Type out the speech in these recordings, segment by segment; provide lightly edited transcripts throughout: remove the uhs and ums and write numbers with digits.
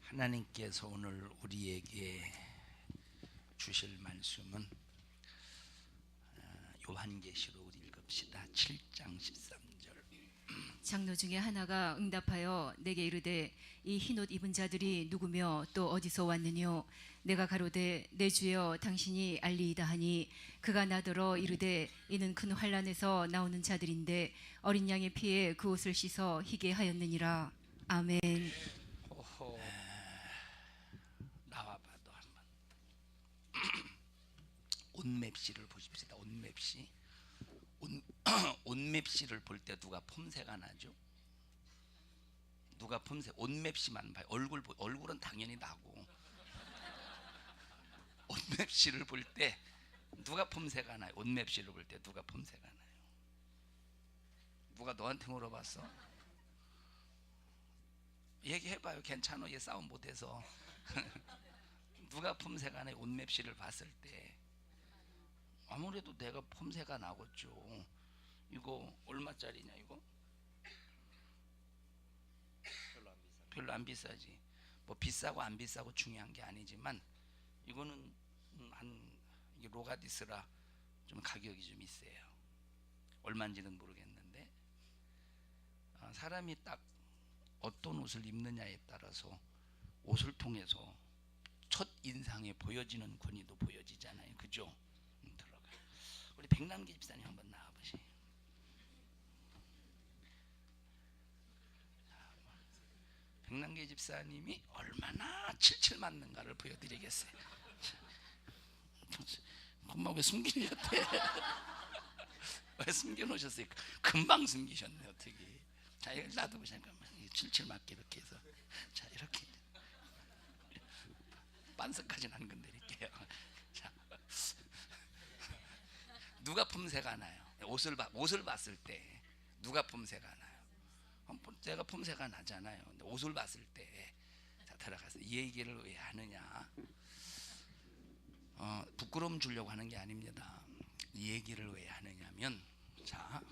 하나님께서 오늘 우리에게 주실 말씀은 요한계시록 읽읍시다. 7장 13절. 장로 중에 하나가 응답하여 내게 이르되 이 흰옷 입은 자들이 누구며 또 어디서 왔느뇨? 내가 가로되 내 주여 당신이 알리이다 하니 그가 나더러 이르되 이는 큰 환난에서 나오는 자들인데 어린 양의 피에 그 옷을 씻어 희게 하였느니라. 아멘. 호호. 나와봐도 한번. 온맵시를 보십시다. 온맵시. 온맵시를 볼 때 누가 폼새가 나죠? 누가 폼새? 온맵시만 봐요. 얼굴은 당연히 나고. 온맵시를 볼 때 누가 폼새가 나요? 온맵시를 볼 때 누가 폼새가 나요? 누가 너한테 물어봤어? 얘기해봐요. 괜찮아. 얘 싸움 못해서. 누가 폼새가 나요? 온맵시를 봤을 때 아무래도 내가 폼새가 나겠죠. 이거 얼마짜리냐 이거? 별로 안 비싸지. 뭐 비싸고 안 비싸고 중요한 게 아니지만 이거는 이게 로가디스라 좀 가격이 좀 있어요. 얼마인지는 모르겠는데 사람이 딱 어떤 옷을 입느냐에 따라서 옷을 통해서 첫 인상에 보여지는 권위도 보여지잖아요. 그죠? 들어가. 우리 백남기 집사님 한번 나와보세요. 백남기 집사님이 얼마나 칠칠 맞는가를 보여드리겠어요. 엄마 왜 숨기셨대? 왜 숨겨놓으셨어요? 금방 숨기셨네. 어떻게? 자, 이거 놔둬보세요. 잠깐만. 칠칠 맞게 이렇게 해서, 자 이렇게 반석까지는 안 건드릴게요. 자, 누가 폼새가 나요? 옷을 봤을 때 누가 폼새가 나요? 내가 폼새가 나잖아요. 근데 옷을 봤을 때, 자 들어가서 이 얘기를 왜 하느냐? 부끄러움 주려고 하는 게 아닙니다. 이 얘기를 왜 하느냐면, 자,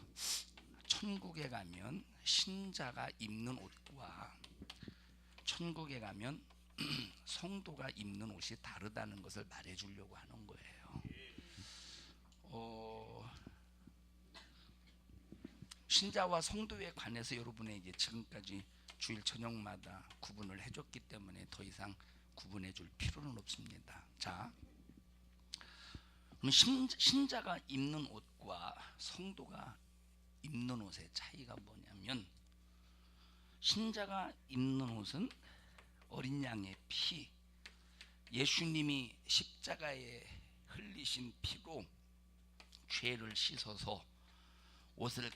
천국에 가면 신자가 입는 옷과 천국에 가면 성도가 입는 옷이 다르다는 것을 말해주려고 하는 거예요. 신자와 성도에 관해서 여러분에게 지금까지 주일 저녁마다 구분을 해줬기 때문에 더 이상 구분해줄 필요는 없습니다. 자, 그럼 신자가 입는 옷과 성도가 입는 옷의 차이가 뭐냐면, 신자가 입는 옷은 어린 양의 피, 예수님이 십자가에 흘리신 피로 죄를 씻어서 옷을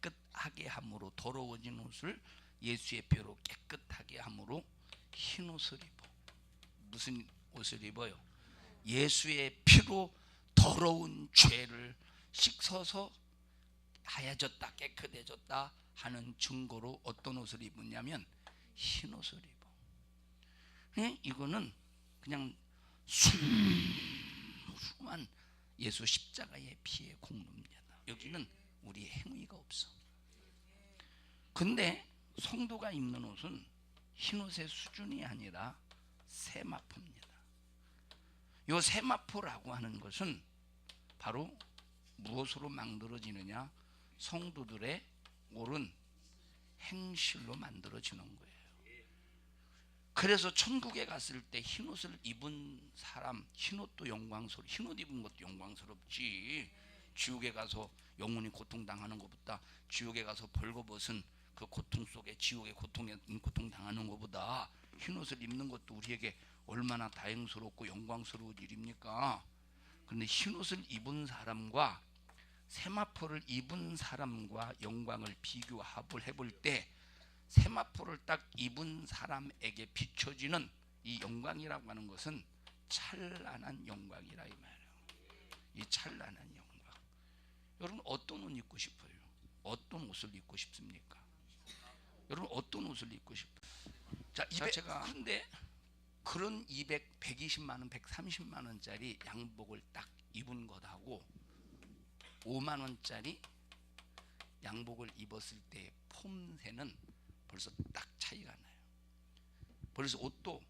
깨끗하게 함으로, 더러워진 옷을 예수의 피로 깨끗하게 함으로 흰 옷을 입어. 무슨 옷을 입어요? 예수의 피로 더러운 죄를 씻어서 하얘졌다, 깨끗해졌다 하는 증거로 어떤 옷을 입었냐면 흰 옷을 입어. 이거는 그냥 순수한 예수 십자가의 피의 공로입니다. 여기는 우리의 행위가 없어. 근데 성도가 입는 옷은 흰 옷의 수준이 아니라 세마포입니다. 이 세마포라고 하는 것은 바로 무엇으로 만들어지느냐? 성도들의 옳은 행실로 만들어지는 거예요. 그래서 천국에 갔을 때 흰옷을 입은 사람, 흰옷도 영광스러워. 흰옷 입은 것도 영광스럽지. 지옥에 가서 영혼이 고통당하는 것보다 지옥에 가서 벌거벗은 그 고통 속에, 지옥의 고통에 고통당하는 것보다 흰옷을 입는 것도 우리에게 얼마나 다행스럽고 영광스러운 일입니까? 그런데 흰옷을 입은 사람과 세마포를 입은 사람과 영광을 비교합을 해볼 때, 세마포를 딱 입은 사람에게 비춰지는 이 영광이라고 하는 것은 찬란한 영광이라 이 말이에요. 이 찬란한 영광. 여러분 어떤 옷 입고 싶어요? 어떤 옷을 입고 싶습니까? 여러분 어떤 옷을 입고 싶어요? 자, 제가 근데 그런 120만 원, 130만 원짜리 양복을 딱 입은 것하고 5만 원짜리 양복을 입었을 때 폼새는 벌써 딱 차이가 나요. 벌써 옷도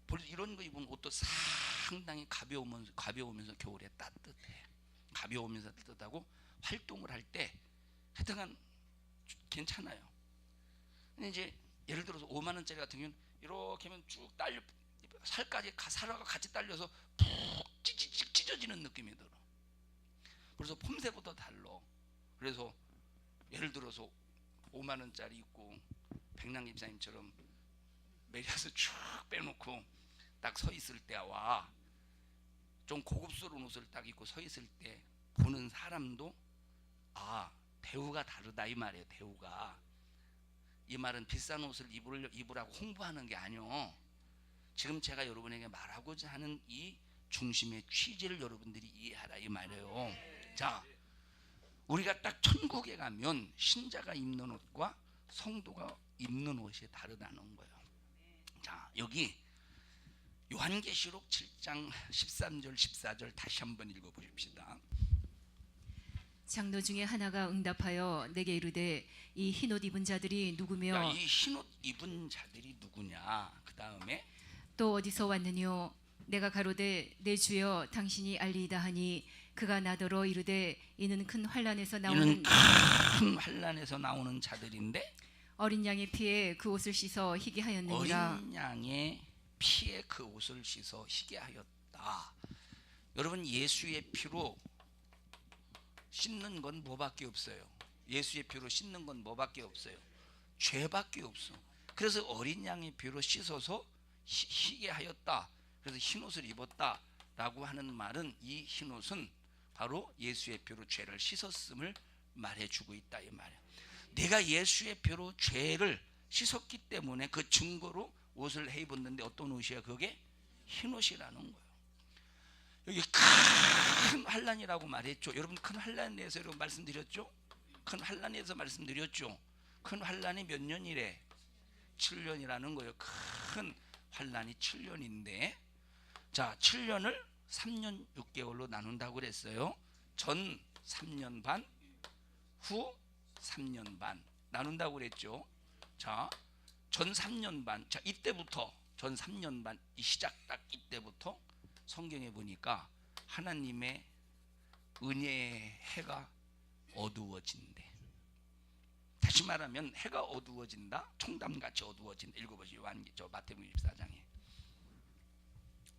벌써 이런 거 입으면 옷도 상당히 가벼우면서 겨울에 따뜻해. 가벼우면서 따뜻하고 활동을 할 때 하여튼간 괜찮아요. 근데 이제 예를 들어서 5만 원짜리 같은 경우는 이렇게 하면 쭉 딸려 살까지 살아가 같이 딸려서 푹 찢어지는 느낌이 들어. 그래서 폼새부터 달라. 그래서 예를 들어서 5만 원짜리 입고 백남 집사님처럼 매려서 쭉 빼놓고 딱 서 있을 때와 좀 고급스러운 옷을 딱 입고 서 있을 때 보는 사람도 아, 대우가 다르다 이 말이에요. 대우가. 이 말은 비싼 옷을 입으라고 홍보하는 게 아니요. 지금 제가 여러분에게 말하고자 하는 이 중심의 취지를 여러분들이 이해하라 이 말이에요. 자, 우리가 딱 천국에 가면 신자가 입는 옷과 성도가 입는 옷이 다르다는 거예요. 자, 여기 요한계시록 7장 13절 14절 다시 한번 읽어보십시다. 장로 중에 하나가 응답하여 내게 이르되 이 흰옷 입은 자들이 누구며 이 흰옷 입은 자들이 누구냐. 그 다음에 또 어디서 왔느뇨. 내가 가로되 내 주여 당신이 알리이다 하니 그가 나더러 이르되 이는 큰 환난에서 나오는 자들인데 어린 양의 피에 그 옷을 씻어 희게 하였느니라. 어린 양의 피에 그 옷을 씻어 희게 하였다. 여러분, 예수의 피로 씻는 건 뭐밖에 없어요? 예수의 피로 씻는 건 뭐밖에 없어요? 죄밖에 없어. 그래서 어린 양의 피로 씻어서 희게 하였다. 그래서 흰옷을 입었다 라고 하는 말은 이 흰옷은 바로 예수의 피로 죄를 씻었음을 말해주고 있다 이 말이야. 내가 예수의 피로 죄를 씻었기 때문에 그 증거로 옷을 해 입었는데 어떤 옷이야? 그게 흰옷이라는 거예요. 여기 큰 환난이라고 말했죠. 여러분, 큰 환난에 대해서 여러분 말씀드렸죠? 큰 환난에 대해서 말씀드렸죠. 큰 환난이 몇 년이래? 7년이라는 거예요. 큰 환난이 7년인데, 자, 7년을 3년 6개월로 나눈다고 그랬어요. 전 3년 반, 후 3년 반 나눈다고 그랬죠. 자, 전 3년 반, 자, 이때부터 전 3년 반 이 시작 딱 이때부터 성경에 보니까 하나님의 은혜의 해가 어두워진대. 다시 말하면 해가 어두워진다, 총담같이 어두워진다. 읽어보시죠. 마태복음 24장에.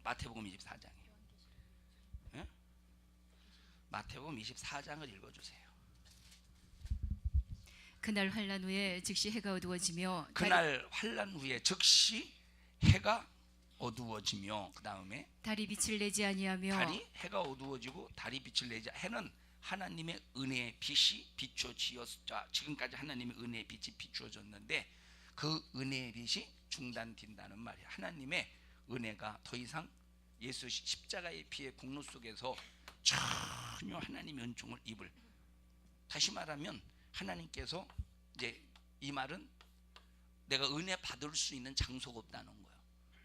마태복음 24장에. 네? 마태복음 24장을 읽어주세요. 그날 환난 후에 즉시 해가 어두워지며 그날 환난 후에 즉시 해가 어두워지며 그 다음에 달이 빛을 내지 아니하며 해가 어두워지고 달이 빛을 내지. 해는 하나님의 은혜의 빛이 비춰지었자. 지금까지 하나님의 은혜의 빛이 비추어졌는데 그 은혜의 빛이 중단된다는 말이야. 하나님의 은혜가 더 이상 예수 십자가의 피의 공로 속에서 전혀 하나님의 은총을 입을. 다시 말하면 하나님께서 이제 이 말은 내가 은혜 받을 수 있는 장소가 없다는 거예요.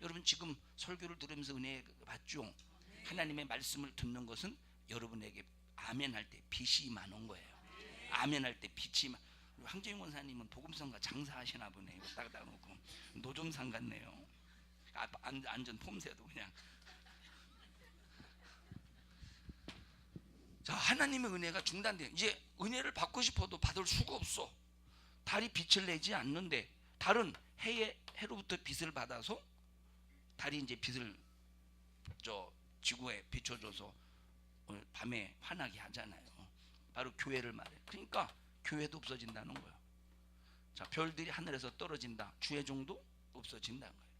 여러분, 지금 설교를 들으면서 은혜 받죠? 하나님의 말씀을 듣는 것은 여러분에게 아멘할 때 빛이 임하는 거예요. 아멘할 때 빛이 임하. 황정희 원사님은 복음성가 장사하시나 보네. 이거 딱 놓고 노점상 같네요. 안전 폼새도 그냥. 자, 하나님의 은혜가 중단돼. 이제 은혜를 받고 싶어도 받을 수가 없어. 달이 빛을 내지 않는데, 달은 해로부터 빛을 받아서 달이 이제 빛을 지구에 비춰줘서 밤에 환하게 하잖아요. 바로 교회를 말해. 그러니까 교회도 없어진다는 거예요. 자, 별들이 하늘에서 떨어진다. 주의 종도 없어진다는 거예요.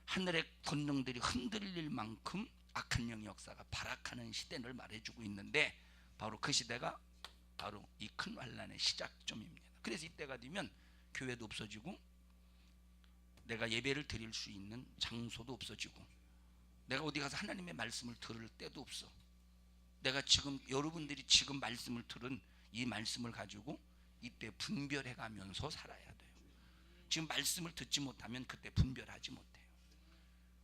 하늘의 권능들이 흔들릴 만큼 악한 영의 역사가 발악하는 시대를 말해주고 있는데, 바로 그 시대가 바로 이 큰 환난의 시작점입니다. 그래서 이때가 되면 교회도 없어지고 내가 예배를 드릴 수 있는 장소도 없어지고 내가 어디 가서 하나님의 말씀을 들을 때도 없어. 내가 지금 여러분들이 지금 말씀을 들은 이 말씀을 가지고 이때 분별해 가면서 살아야 돼요. 지금 말씀을 듣지 못하면 그때 분별하지 못해요.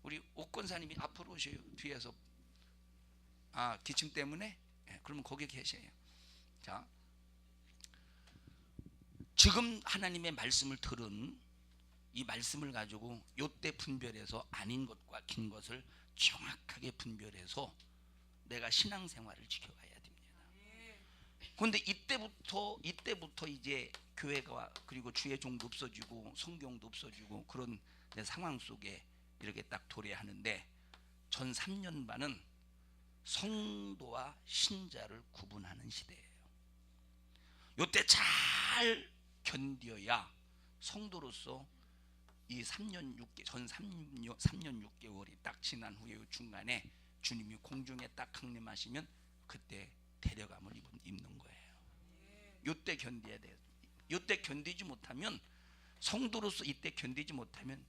우리 옥권사님이 앞으로 오셔요. 뒤에서. 기침 때문에? 네, 그러면 거기 계세요. 자, 지금 하나님의 말씀을 들은 이 말씀을 가지고 요때 분별해서 아닌 것과 긴 것을 정확하게 분별해서 내가 신앙생활을 지켜가야 됩니다. 그런데 이때부터 이제 교회가 그리고 주의 종도 없어지고 성경도 없어지고 그런 상황 속에 이렇게 딱 도래하는데, 전 3년 반은 성도와 신자를 구분하는 시대예요. 요때 잘 견뎌야 성도로서 이 3년 6개 전 3년 6개월이 딱 지난 후에 중간에 주님이 공중에 딱 강림하시면 그때 데려감을 입는 거예요. 요때 견뎌야 돼요. 요때 견디지 못하면, 성도로서 이때 견디지 못하면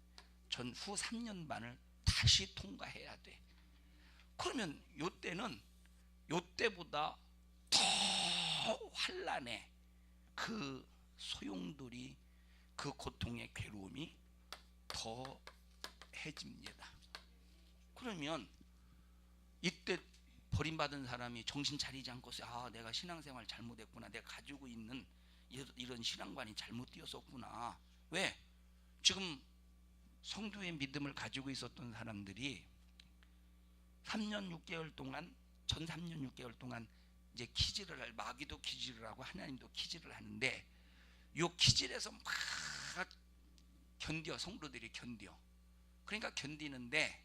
전후 3년 반을 다시 통과해야 돼. 그러면 요때는 요때보다 더 환난의 그 소용돌이, 그 고통의 괴로움이 더 해집니다. 그러면 이때 버림받은 사람이 정신 차리지 않고서 내가 신앙생활 잘못했구나, 내가 가지고 있는 이런 신앙관이 잘못 되었었구나. 왜? 지금 성도의 믿음을 가지고 있었던 사람들이 3년 6개월 동안, 전 3년 6개월 동안 이제 기질을 마귀도 기질을 하고 하나님도 기질을 하는데, 요 기질에서 막 견뎌, 성도들이 견뎌. 그러니까 견디는데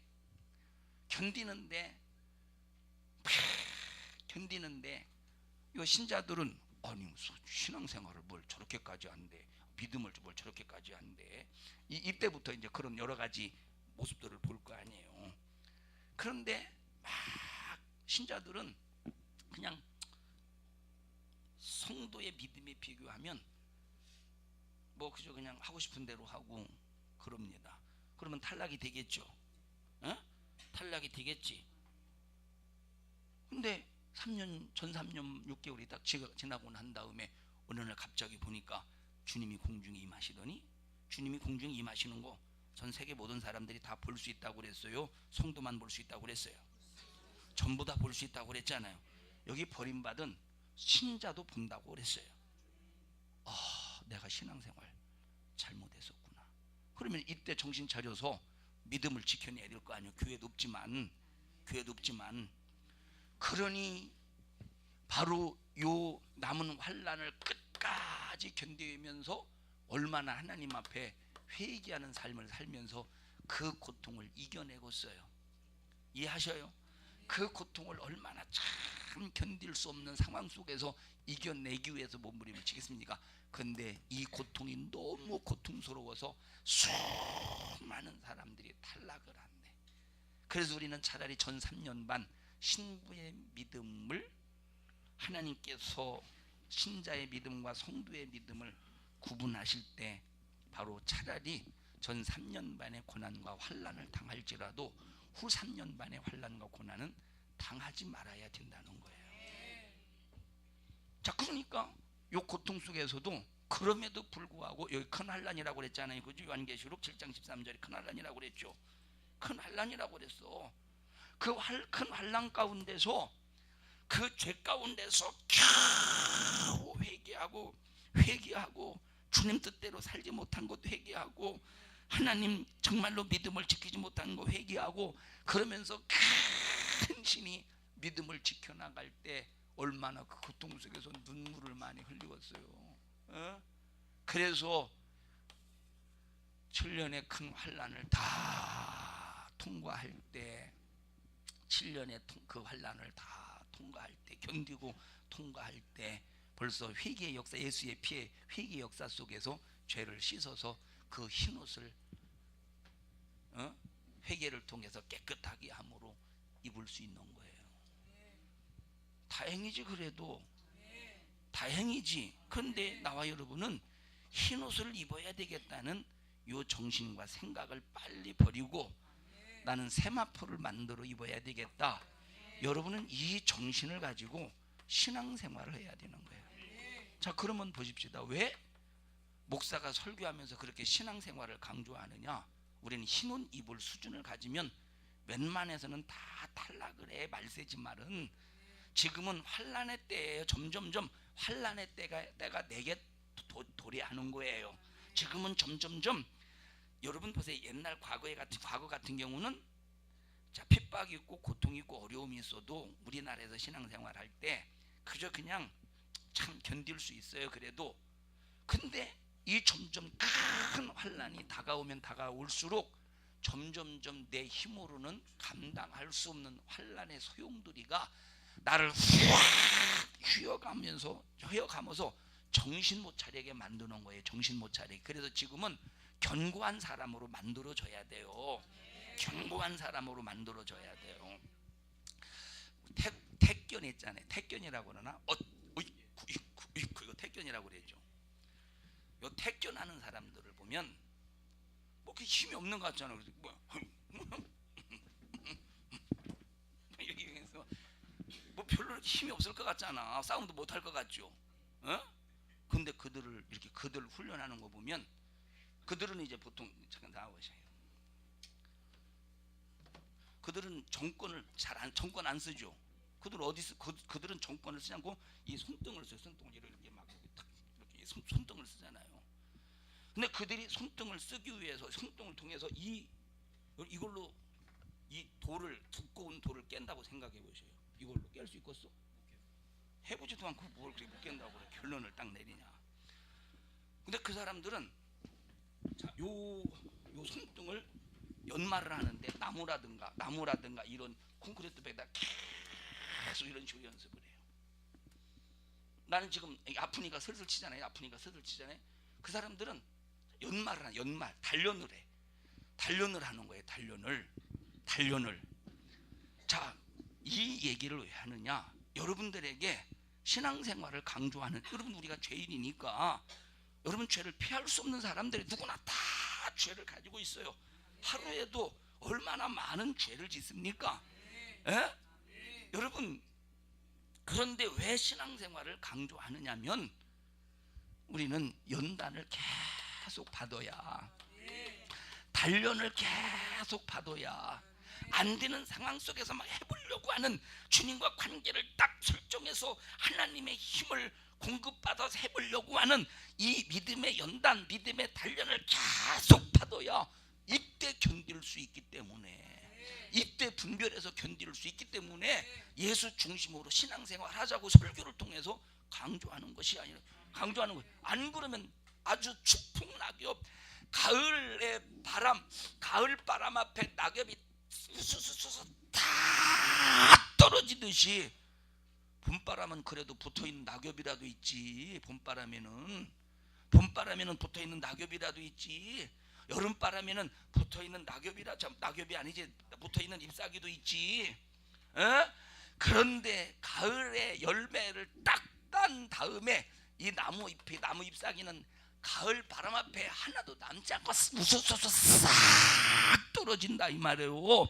요 신자들은 아니 무슨 신앙생활을 뭘 저렇게까지 한대, 믿음을 뭘 저렇게까지 한대. 이때부터 이제 그런 여러 가지 모습들을 볼 거 아니에요. 그런데 막 신자들은 그냥 성도의 믿음에 비교하면 뭐 그저 그냥 하고 싶은 대로 하고 그럽니다. 그러면 탈락이 되겠죠. 탈락이 되겠지. 근데 전 3년 6개월이 딱 지나고 난 다음에 어느 날 갑자기 보니까 주님이 공중에 임하시더니, 주님이 공중에 임하시는 거 전 세계 모든 사람들이 다 볼 수 있다고 그랬어요? 성도만 볼 수 있다고 그랬어요? 전부 다 볼 수 있다고 그랬잖아요. 여기 버림받은 신자도 본다고 그랬어요. 내가 신앙생활 잘못했었구나. 그러면 이때 정신 차려서 믿음을 지켜내야 될 거 아니에요. 교회도 없지만. 그러니 바로 요 남은 환난을 끝까지 견디면서 얼마나 하나님 앞에 회개하는 삶을 살면서 그 고통을 이겨내고 있어요. 이해하셔요? 그 고통을 얼마나 참 견딜 수 없는 상황 속에서 이겨내기 위해서 몸부림을 치겠습니까? 근데 이 고통이 너무 고통스러워서 수많은 사람들이 탈락을 한대. 그래서 우리는 차라리 전 3년 반 신부의 믿음을, 하나님께서 신자의 믿음과 성도의 믿음을 구분하실 때 바로 차라리 전 3년 반의 고난과 환난을 당할지라도 후 3년 반의 환난과 고난은 당하지 말아야 된다는 거예요. 자, 그러니까 요 고통 속에서도 그럼에도 불구하고 여기 큰 환난이라고 그랬잖아요. 그죠? 요한계시록 7장 13절에 큰 환난이라고 그랬죠. 큰 환난이라고 그랬어. 그 큰 환난 가운데서, 그 죄 가운데서 겨우 회개하고 주님 뜻대로 살지 못한 것도 회개하고, 하나님 정말로 믿음을 지키지 못한 거 회개하고, 그러면서 큰 신이 믿음을 지켜나갈 때 얼마나 그 고통 속에서 눈물을 많이 흘리었어요. 그래서 7년의 큰 환난을 다 통과할 때, 7년의 그 환난을 다 통과할 때, 견디고 통과할 때 벌써 회개의 역사, 예수의 피의 회개의 역사 속에서 죄를 씻어서 그 흰옷을 회개를 통해서 깨끗하게 함으로 입을 수 있는 거예요. 다행이지. 그래도 다행이지. 그런데 나와 여러분은 흰옷을 입어야 되겠다는 요 정신과 생각을 빨리 버리고 나는 세마포를 만들어 입어야 되겠다. 여러분은 이 정신을 가지고 신앙생활을 해야 되는 거예요. 자, 그러면 보십시다. 왜 목사가 설교하면서 그렇게 신앙생활을 강조하느냐? 우리는 흰옷 입을 수준을 가지면 웬만해서는 다 탈락을 해. 말세지 말은 지금은 환난의 때예요. 점점점 환난의 때가 내게 도래하는 거예요. 지금은 점점점 여러분 보세요. 옛날 과거 같은 경우는 자, 핍박이 있고 고통이 있고 어려움이 있어도 우리나라에서 신앙생활 할 때 그저 그냥 참 견딜 수 있어요. 그래도 근데 이 점점 큰 환난이 다가오면 다가올수록 점점점 내 힘으로는 감당할 수 없는 환난의 소용돌이가 나를 휘어가면서 정신 못 차리게 만드는 거예요. 정신 못 차리게. 그래서 지금은 견고한 사람으로 만들어져야 돼요. 견고한 사람으로 만들어져야 돼요. 택견 있잖아요. 택견이라고 그러나? 이거 택견이라고 그랬죠. 요 택견하는 사람들을 보면 뭐 그렇게 힘이 없는 것 같잖아요. 뭐 별로 힘이 없을 것 같잖아. 싸움도 못할 것 같죠. 근데 그들을 훈련하는 거 보면 그들은 이제 보통 잠깐 나와보세요. 그들은 정권 안 쓰죠. 그들은 정권을 쓰지 않고 이 손등을 써요. 손등을 이렇게 막 이렇게 손등을 쓰잖아요. 근데 그들이 손등을 쓰기 위해서 손등을 통해서 이걸로 이 두꺼운 돌을 깬다고 생각해 보세요. 이걸로 깰 수 있겠어? 해보지도 않고 뭘 그렇게 못 깬다고 그래. 결론을 딱 내리냐. 근데 그 사람들은 자, 요 손등을 연마를 하는데 나무라든가 이런 콘크리트 벽에다 계속 이런 식으로 연습을 해요. 나는 지금 아프니까 슬슬 치잖아요. 그 사람들은 단련을 해. 단련을 하는 거예요. 단련을. 자, 이 얘기를 왜 하느냐? 여러분들에게 신앙생활을 강조하는, 여러분 우리가 죄인이니까 여러분 죄를 피할 수 없는 사람들이 누구나 다 죄를 가지고 있어요. 하루에도 얼마나 많은 죄를 짓습니까? 여러분, 그런데 왜 신앙생활을 강조하느냐면 우리는 연단을 계속 받아야, 단련을 계속 받아야, 안 되는 상황 속에서 막 해보려고 하는 주님과 관계를 딱 설정해서 하나님의 힘을 공급받아서 해보려고 하는 이 믿음의 연단, 믿음의 단련을 계속 받아야 이때 견딜 수 있기 때문에, 이때 분별해서 견딜 수 있기 때문에 예수 중심으로 신앙생활 하자고 설교를 통해서 강조하는 것이 아니라, 강조하는 거예요. 안 그러면 아주 추풍낙엽, 가을 바람 앞에 낙엽이 수수수수 다 떨어지듯이, 봄바람은 그래도 붙어있는 낙엽이라도 있지. 봄바람에는 붙어있는 낙엽이라도 있지. 여름바람에는 붙어있는 낙엽이 아니지, 붙어있는 잎사귀도 있지. 그런데 가을에 열매를 딱 딴 다음에 이 나무 잎사귀는 가을 바람 앞에 하나도 남지 않고 우수수수 싹 떨어진다 이 말이에요.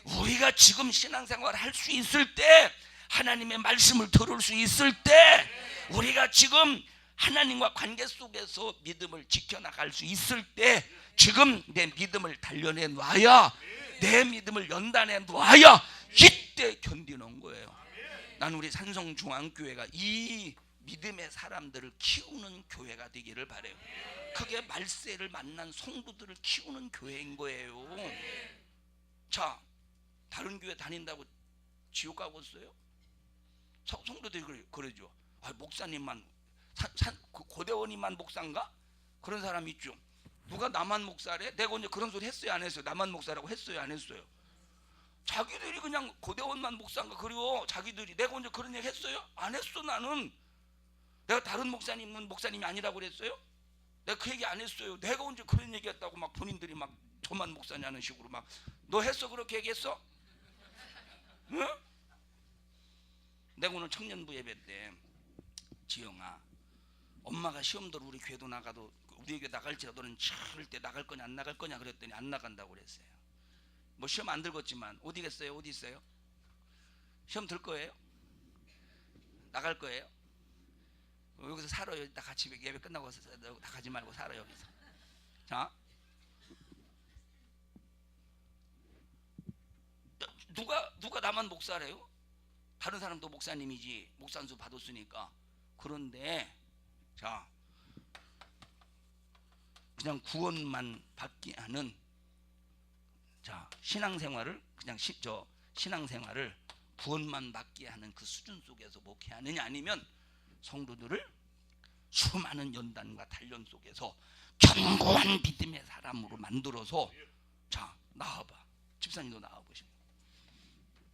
우리가 지금 신앙생활 할 수 있을 때, 하나님의 말씀을 들을 수 있을 때, 우리가 지금 하나님과 관계 속에서 믿음을 지켜나갈 수 있을 때, 지금 내 믿음을 단련해 놔야, 내 믿음을 연단해 놔야 이때 견디는 거예요. 나는 우리 산성중앙교회가 이 믿음의 사람들을 키우는 교회가 되기를 바라요. 그게 말세를 만난 성도들을 키우는 교회인 거예요. 자, 다른 교회 다닌다고 지옥 가고 있어요? 성도들이 그러죠. 목사님만, 고대원이만 목사인가? 그런 사람이 있죠. 누가 나만 목사래? 내가 언제 그런 소리 했어요? 안 했어요? 나만 목사라고 했어요? 안 했어요? 자기들이 그냥 고대원만 목사인가 그리고 자기들이, 내가 언제 그런 얘기 했어요? 안 했어. 나는 내가 다른 목사님은 목사님이 아니라고 그랬어요? 내가 그 얘기 안 했어요. 내가 언제 그런 얘기 했다고 막 본인들이 막 저만 목사냐는 식으로 막, 너 했어? 그렇게 얘기했어? 응? 내가 오늘 청년부 예배 때, 지영아, 엄마가 시험대로 우리 교회도 나가도, 우리 교회 나갈지라도 너는 절대 나갈 거냐 안 나갈 거냐 그랬더니 안 나간다고 그랬어요. 뭐 시험 안 들었지만 어디겠어요? 어디 있어요? 시험 들 거예요? 나갈 거예요? 여기서 살아요. 다 같이 예배 끝나고 다 가지 말고 살아 여기서. 자, 누가 나만 목사래요? 다른 사람도 목사님이지, 목산수 받았으니까. 그런데 자, 그냥 구원만 받게 하는 신앙생활을 신앙생활을 구원만 받게 하는 그 수준 속에서 목회하느냐, 아니면 성도들을 수많은 연단과 단련 속에서 견고한 믿음의 사람으로 만들어서 나와봐. 집사님도 나와보시고,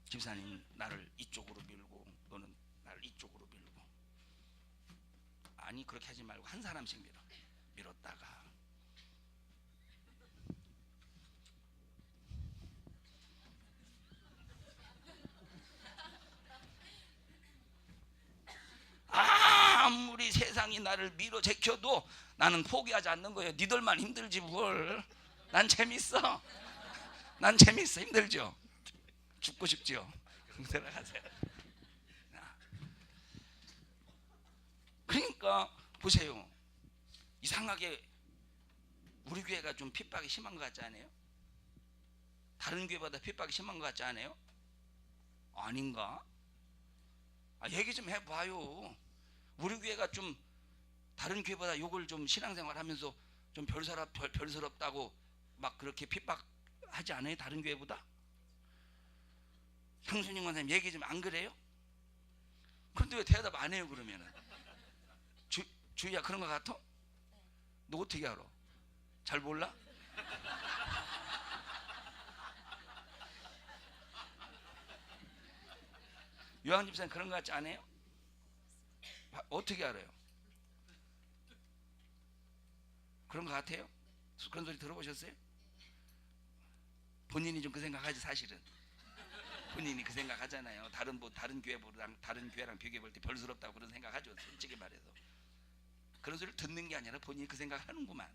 집사님 나를 이쪽으로 밀고 너는 나를 이쪽으로 밀고. 아니 그렇게 하지 말고 한 사람씩 밀었다가 아무리 세상이 나를 밀어 제껴도 나는 포기하지 않는 거예요. 니들만 힘들지 뭘. 난 재밌어. 난 재밌어. 힘들죠? 죽고 싶죠? 들어가세요. 그러니까 보세요. 이상하게 우리 교회가 좀 핍박이 심한 것 같지 않아요? 다른 교회보다 핍박이 심한 것 같지 않아요? 아닌가? 얘기 좀 해봐요. 우리 교회가 좀 다른 교회보다 욕을 좀 신앙생활 하면서 좀 별스럽다고 막 그렇게 핍박하지 않아요? 다른 교회보다? 형수님 권사님 얘기 좀 안 그래요? 그런데 왜 대답 안 해요 그러면은? 주희야 그런 거 같아? 너 어떻게 알아? 잘 몰라? 요한 집사님 그런 거 같지 않아요? 어떻게 알아요? 그런 거 같아요? 그런 소리 들어보셨어요? 본인이 좀 그 생각하지. 사실은 본인이 그 생각하잖아요. 다른 교회랑 비교해 볼 때 별스럽다고 그런 생각하죠. 솔직히 말해서 그런 소리를 듣는 게 아니라 본인이 그 생각하는구만.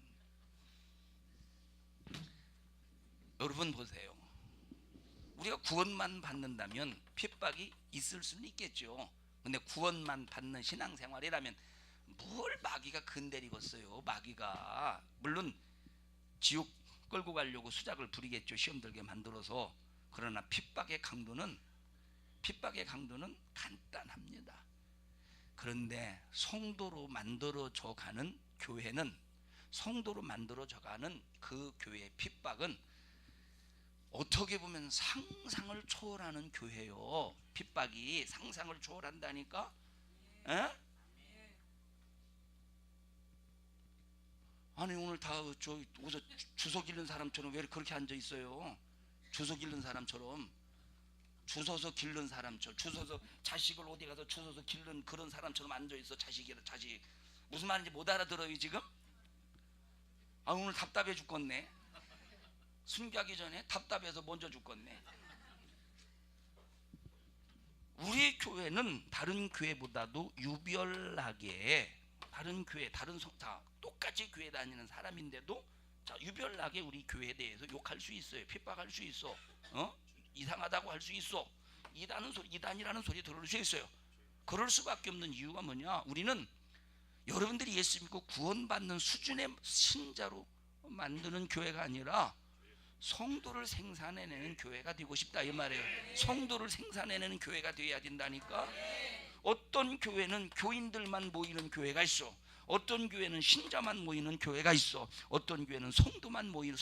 여러분 보세요. 우리가 구원만 받는다면 핍박이 있을 수는 있겠죠. 근데 구원만 받는 신앙생활이라면 뭘 마귀가 근데리겠어요. 마귀가 물론 지옥 끌고 가려고 수작을 부리겠죠. 시험 들게 만들어서. 그러나 핍박의 강도는 간단합니다. 그런데 성도로 만들어져 가는 교회는, 성도로 만들어져 가는 그 교회의 핍박은 어떻게 보면 상상을 초월하는 교회요. 핍박이 상상을 초월한다니까. 에? 아니 오늘 다 어디서 주석 잃는 사람처럼 왜 그렇게 앉아 있어요? 주석 잃는 사람처럼, 주워서 기른 사람처럼, 주워서 자식을 어디 가서 주워서 기른 그런 사람처럼 앉아 있어. 자식 무슨 말인지 못 알아들어요 지금? 오늘 답답해 죽겠네. 순교하기 전에 답답해서 먼저 죽겠네. 우리 교회는 다른 교회보다도 유별나게, 다른 교회, 다 똑같이 교회 다니는 사람인데도 유별나게 우리 교회에 대해서 욕할 수 있어요. 핍박할 수 있어. 이상하다고 할 수 있어. 이단이라는 소리 들을 수 있어요. 그럴 수밖에 없는 이유가 뭐냐? 우리는 여러분들이 예수 믿고 구원받는 수준의 신자로 만드는 교회가 아니라 성도를 생산해내는 교회가 되고 싶다 이 말이에요. 성도를 생산해내는 교회가 되어야 된다니까. 어떤 교회는 교인들만 모이는 교회가 있어. 어떤 교회는 신자만 모이는 교회가 있어. 어떤 교회는 성도만 모이는,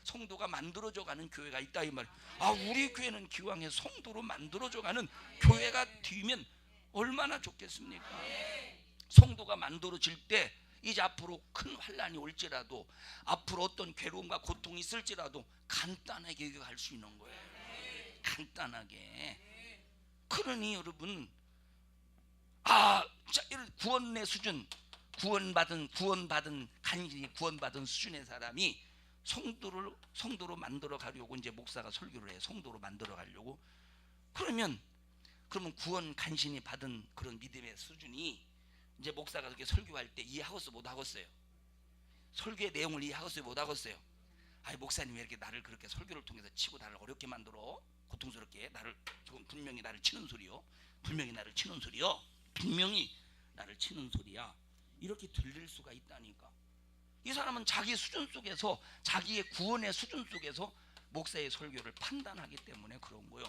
성도가 만들어져 가는 교회가 있다 이 말이에요. 우리 교회는 기왕에 성도로 만들어져 가는 교회가 되면 얼마나 좋겠습니까? 성도가 만들어질 때 이제 앞으로 큰 환난이 올지라도, 앞으로 어떤 괴로움과 고통이 있을지라도 간단하게 할 수 있는 거예요. 간단하게. 그러니 여러분, 구원의 수준, 구원받은 간신히 구원받은 수준의 사람이 성도로 만들어 가려고 이제 목사가 설교를 해. 성도로 만들어 가려고. 그러면 구원 간신히 받은 그런 믿음의 수준이 이제 목사가 그렇게 설교할 때 이해하겠어 못 하겠어요? 설교의 내용을 이해하겠어요 못 하겠어요? 목사님 왜 이렇게 나를 그렇게 설교를 통해서 치고 나를 어렵게 만들어? 고통스럽게 분명히 나를 치는 소리요. 분명히 나를 치는 소리야. 이렇게 들릴 수가 있다니까. 이 사람은 자기 수준 속에서, 자기의 구원의 수준 속에서 목사의 설교를 판단하기 때문에 그런 거요.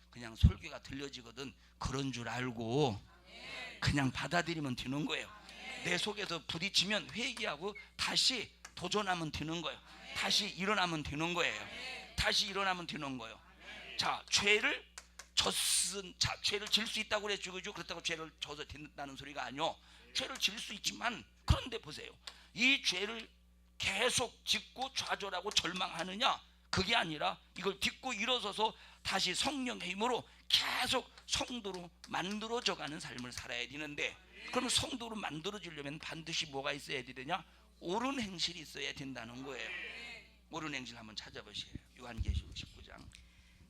그냥 설교가 들려지거든 그런 줄 알고 그냥 받아들이면 되는 거예요. 내 속에서 부딪히면 회개하고 다시 도전하면 되는 거예요. 다시 일어나면 되는 거예요. 다시 일어나면 되는 거예요. 자, 죄를 질 수 있다고 그랬죠, 그죠? 그렇다고 죄를 져서 된다는 소리가 아니요. 죄를 질 수 있지만, 그런데 보세요, 이 죄를 계속 짓고 좌절하고 절망하느냐, 그게 아니라 이걸 딛고 일어서서 다시 성령의 힘으로 계속 성도로 만들어져가는 삶을 살아야 되는데, 그러면 성도로 만들어지려면 반드시 뭐가 있어야 되느냐? 옳은 행실이 있어야 된다는 거예요. 옳은 행실 한번 찾아보세요. 요한계시록 19장.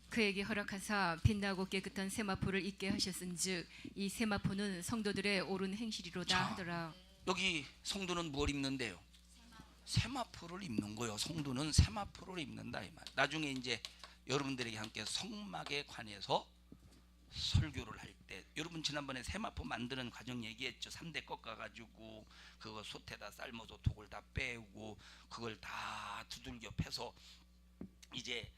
그에게 허락하사 빛나고 깨끗한 세마포를 입게 하셨은즉 이 세마포는 성도들의 옳은 행실이로다 자, 하더라. 여기 성도는 뭘 입는데요? 세마포를 입는 거예요. 성도는 세마포를 입는다 이 말. 나중에 이제 여러분들에게 함께 성막에 관해서 설교를 할 때, 여러분 지난번에 세마포 만드는 과정 얘기했죠. 3대 꺾어가지고 그거 솥에다 삶아서 독을 다 빼고 그걸 다 두들겨 패서 이제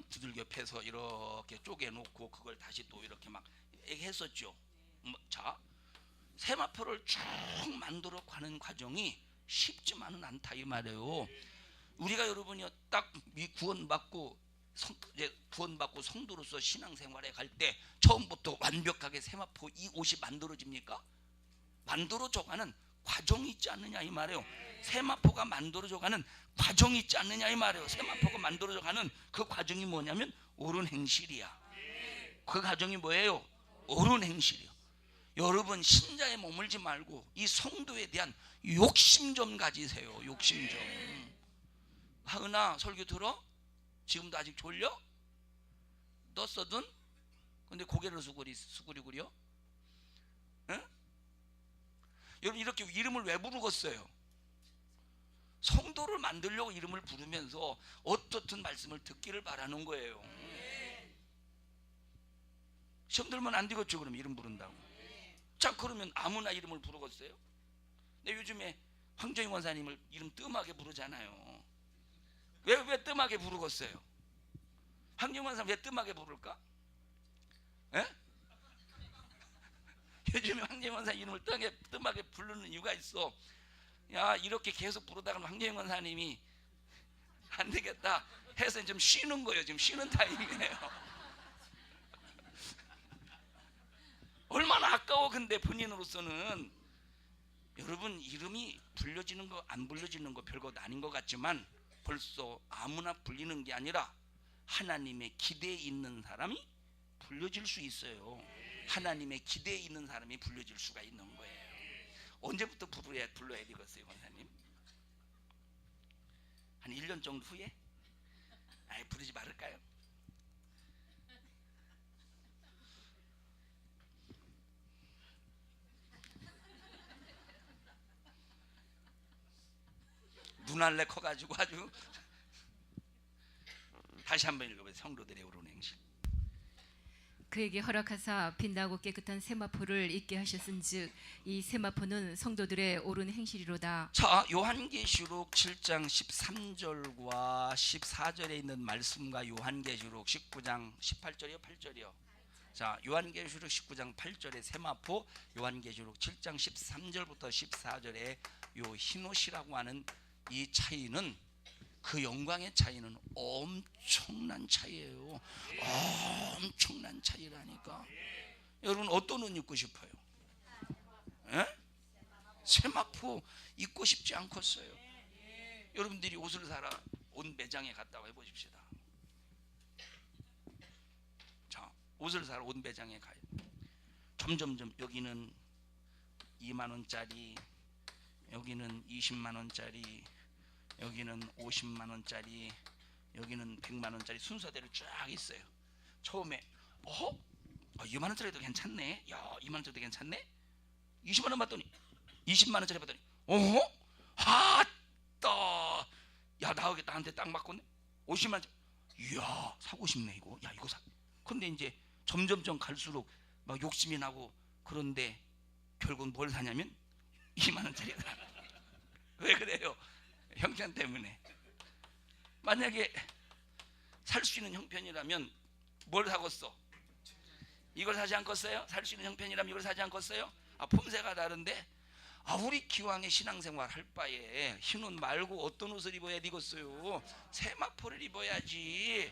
두들겨 패서 이렇게 쪼개놓고 그걸 다시 또 이렇게 막 했었죠. 자, 세마포를 쭉 만들어 가는 과정이 쉽지만은 않다 이 말이에요. 우리가 여러분이 딱 구원받고 성도로서 신앙생활에 갈 때 처음부터 완벽하게 세마포 이 옷이 만들어집니까? 만들어져가는 과정이 있지 않느냐 이 말이에요. 세마포가 만들어져가는 과정이 있지 않느냐 이 말이에요. 세마포가 만들어져가는 그 과정이 뭐냐면 옳은 행실이야. 그 과정이 뭐예요? 옳은 행실이요. 여러분 신자에 머물지 말고 이 성도에 대한 욕심 좀 가지세요. 욕심 좀. 하은아, 설교 들어? 지금도 아직 졸려? 떴어든? 근데 고개를 수그리구려? 응? 여러분 이렇게 이름을 왜 부르겠어요? 성도를 만들려고 이름을 부르면서 어떻든 말씀을 듣기를 바라는 거예요. 시험 들면 안 되겠죠. 그럼 이름 부른다고. 자, 그러면 아무나 이름을 부르겠어요? 근데 요즘에 황정희 원사님을 이름 뜸하게 부르잖아요. 왜 뜸하게 부르겠어요? 황정희 원사님 왜 뜸하게 부를까? 에? 요즘에 황정희 원사님 이름을 뜸하게 부르는 이유가 있어. 야, 이렇게 계속 부르다가 황정희 원사님이 안 되겠다 해서 좀 쉬는 거예요. 지금 쉬는 타임이에요. 얼마나 아까워. 근데 본인으로서는 여러분 이름이 불려지는 거 안 불려지는 거 별거 아닌 것 같지만 벌써 아무나 불리는 게 아니라 하나님의 기대에 있는 사람이 불려질 수 있어요. 하나님의 기대에 있는 사람이 불려질 수가 있는 거예요. 언제부터 불러야 되겠어요, 권사님? 한 1년 정도 후에? 아예 부르지 말을까요? 눈알레 커가지고 아주. 다시 한번 읽어보세요. 성도들의 옳은 행실. 그에게 허락하사 빛나고 깨끗한 세마포를 입게 하셨은즉 이 세마포는 성도들의 옳은 행실이로다. 자, 요한계시록 7장 13절과 14절에 있는 말씀과 요한계시록 19장 18절이요 8절이요. 자, 요한계시록 19장 8절의 세마포, 요한계시록 7장 13절부터 14절의 요 흰옷이라고 하는 이 차이는, 그 영광의 차이는 엄청난 차이예요. 엄청난 차이라니까. 여러분 어떤 옷 입고 싶어요? 에? 세마포 입고 싶지 않겠어요? 여러분들이 옷을 사러 옷 매장에 갔다고 해보십시다. 자, 옷을 사러 옷 매장에 가요. 점점점 여기는 2만원짜리, 여기는 20만원짜리, 여기는 50만원짜리, 여기는 100만원짜리 순서대로 쫙 있어요. 처음에 2만원짜리도 괜찮네. 야, 2만원짜리도 괜찮네. 20만원 봤더니 20만원짜리 봤더니 아따, 야, 나한테 딱 맞겠네. 50만원짜리, 이야, 사고 싶네 이거. 야, 이거 사. 근데 이제 점점점 갈수록 막 욕심이 나고, 그런데 결국 뭘 사냐면 2만원짜리다. 왜 그래요? 형편 때문에. 만약에 살 수 있는 형편이라면 뭘 사겠어? 이걸 사지 않겠어요? 살 수 있는 형편이라면 이걸 사지 않겠어요? 아, 폼새가 다른데 우리 기왕에 신앙생활 할 바에 흰 옷 말고 어떤 옷을 입어야 되겠어요? 세마포를 입어야지.